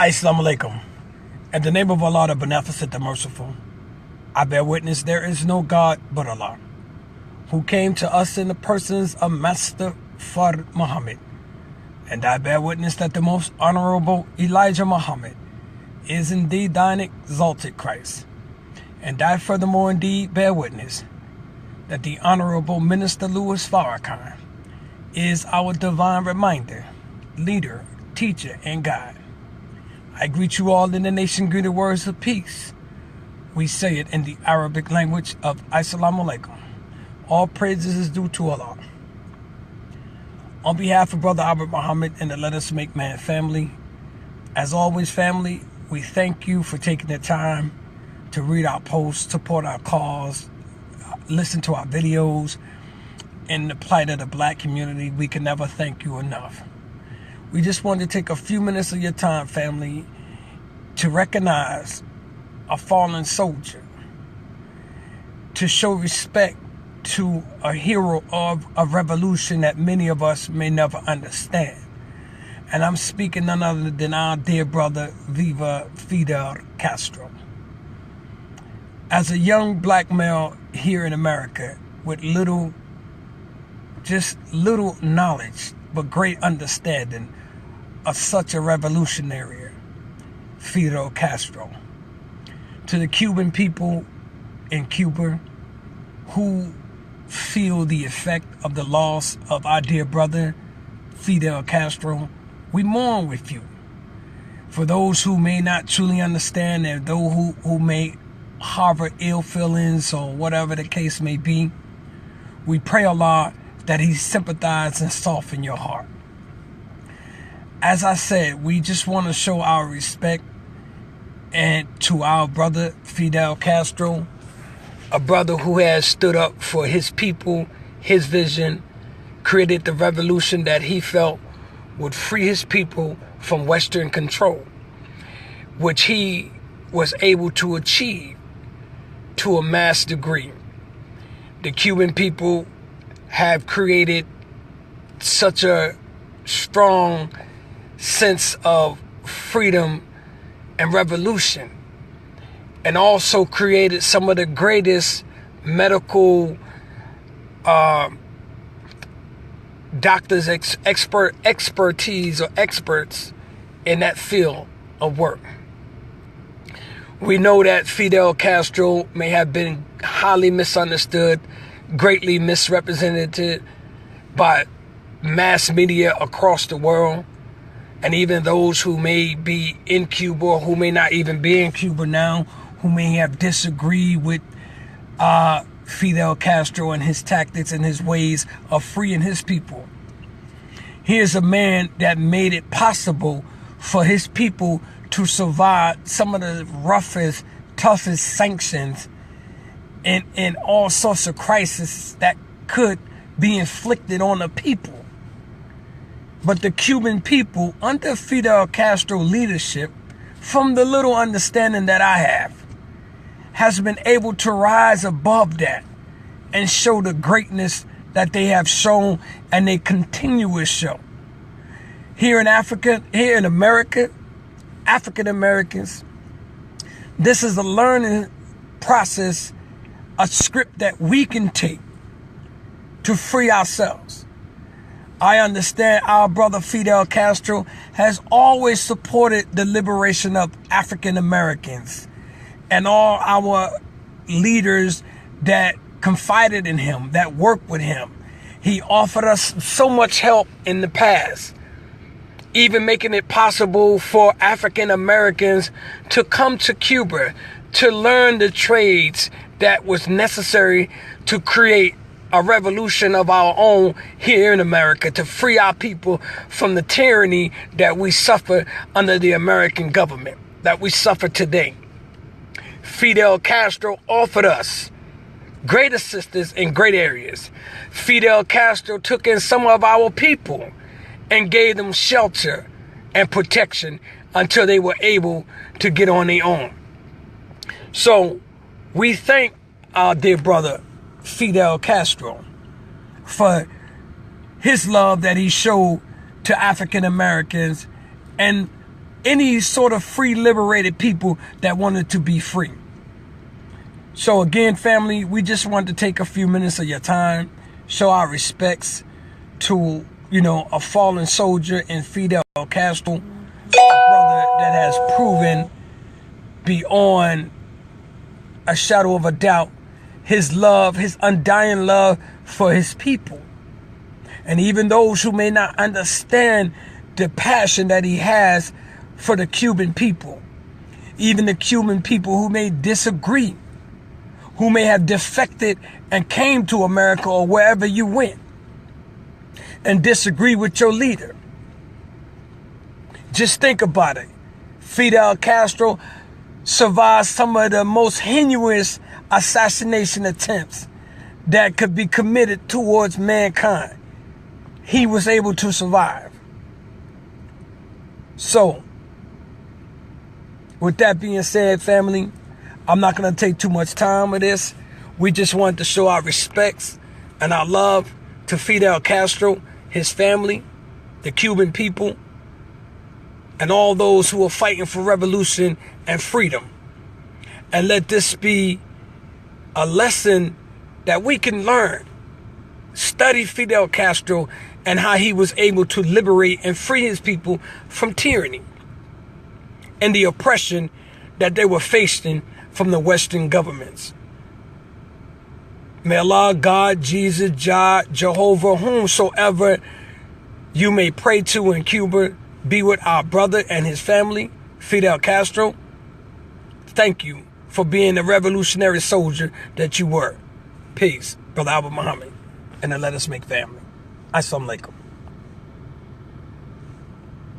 Assalamu alaikum. In the name of Allah, the Beneficent, the Merciful, I bear witness there is no God but Allah, who came to us in the persons of Master Fard Muhammad. And I bear witness that the most honorable Elijah Muhammad is indeed thine exalted Christ. And I furthermore indeed bear witness that the Honorable Minister Louis Farrakhan is our divine reminder, leader, teacher, and guide. I greet you all in the nation-greeted words of peace. We say it in the Arabic language of Assalamu alaikum. All praises is due to Allah. On behalf of Brother Albert Muhammad and the Let Us Make Man family, as always, family, we thank you for taking the time to read our posts, support our cause, listen to our videos. In the plight of the black community, we can never thank you enough. We just wanted to take a few minutes of your time, family, to recognize a fallen soldier, to show respect to a hero of a revolution that many of us may never understand. And I'm speaking none other than our dear brother, Viva Fidel Castro. As a young black male here in America with little knowledge, but great understanding of such a revolutionary, Fidel Castro. To the Cuban people in Cuba who feel the effect of the loss of our dear brother, Fidel Castro, we mourn with you. For those who may not truly understand, and those who may harbor ill feelings or whatever the case may be, we pray Allah that He sympathize and soften your heart. As I said, we just want to show our respect and to our brother Fidel Castro, a brother who has stood up for his people, his vision, created the revolution that he felt would free his people from Western control, which he was able to achieve to a mass degree. The Cuban people have created such a strong sense of freedom and revolution, and also created some of the greatest medical doctors, expertise or experts in that field of work. We know that Fidel Castro may have been highly misunderstood, greatly misrepresented by mass media across the world, and even those who may be in Cuba or who may not even be in Cuba now, who may have disagreed with Fidel Castro and his tactics and his ways of freeing his people. Here's a man that made it possible for his people to survive some of the roughest, toughest sanctions and all sorts of crises that could be inflicted on the people. But the Cuban people, under Fidel Castro leadership, from the little understanding that I have, has been able to rise above that and show the greatness that they have shown and they continue to show. Here in Africa, here in America, African Americans, this is a learning process, a script that we can take to free ourselves. I understand our brother Fidel Castro has always supported the liberation of African Americans and all our leaders that confided in him, that worked with him. He offered us so much help in the past, even making it possible for African Americans to come to Cuba to learn the trades that was necessary to create a revolution of our own here in America, to free our people from the tyranny that we suffer under the American government, that we suffer today. Fidel Castro offered us great assistance in great areas. Fidel Castro took in some of our people and gave them shelter and protection until they were able to get on their own. So we thank our dear brother Fidel Castro for his love that he showed to African Americans and any sort of free liberated people that wanted to be free. So again, family, we just wanted to take a few minutes of your time, show our respects to, a fallen soldier in Fidel Castro, a brother that has proven beyond a shadow of a doubt his love, his undying love for his people. And even those who may not understand the passion that he has for the Cuban people, even the Cuban people who may disagree, who may have defected and came to America or wherever you went and disagree with your leader. Just think about it. Fidel Castro survived some of the most heinous assassination attempts that could be committed towards mankind. He was able to survive. So, with that being said, family, I'm not going to take too much time with this. We just wanted to show our respects and our love to Fidel Castro, his family, the Cuban people, and all those who are fighting for revolution and freedom. And let this be a lesson that we can learn. Study Fidel Castro and how he was able to liberate and free his people from tyranny and the oppression that they were facing from the Western governments. May Allah, God, Jesus, Jah, Jehovah, whomsoever you may pray to in Cuba, be with our brother and his family, Fidel Castro. Thank you for being the revolutionary soldier that you were. Peace, Brother Albert Muhammad. And then let us make family. Assalamu alaikum.